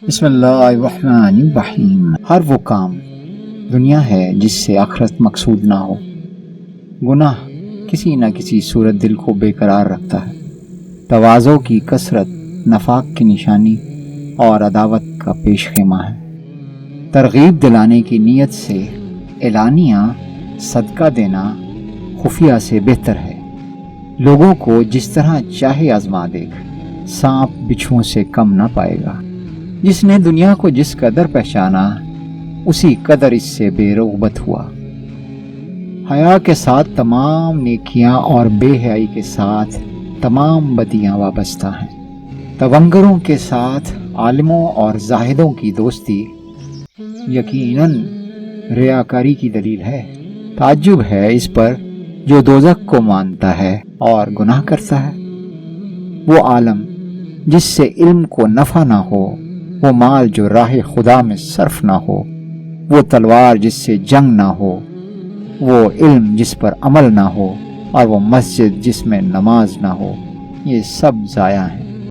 بسم اللہ الرحمن الرحیم۔ ہر وہ کام دنیا ہے جس سے آخرت مقصود نہ ہو۔ گناہ کسی نہ کسی صورت دل کو بے قرار رکھتا ہے۔ تواضع کی کثرت نفاق کی نشانی اور عداوت کا پیش خیمہ ہے۔ ترغیب دلانے کی نیت سے اعلانیہ صدقہ دینا خفیہ سے بہتر ہے۔ لوگوں کو جس طرح چاہے آزما دے، سانپ بچھوؤں سے کم نہ پائے گا۔ جس نے دنیا کو جس قدر پہچانا، اسی قدر اس سے بے رغبت ہوا۔ حیا کے ساتھ تمام نیکیاں اور بے حیائی کے ساتھ تمام بدیاں وابستہ ہیں۔ تونگروں کے ساتھ عالموں اور زاہدوں کی دوستی یقیناً ریاکاری کی دلیل ہے۔ تعجب ہے اس پر جو دوزخ کو مانتا ہے اور گناہ کرتا ہے۔ وہ عالم جس سے علم کو نفع نہ ہو، وہ مال جو راہ خدا میں صرف نہ ہو، وہ تلوار جس سے جنگ نہ ہو، وہ علم جس پر عمل نہ ہو، اور وہ مسجد جس میں نماز نہ ہو، یہ سب ضائع ہیں۔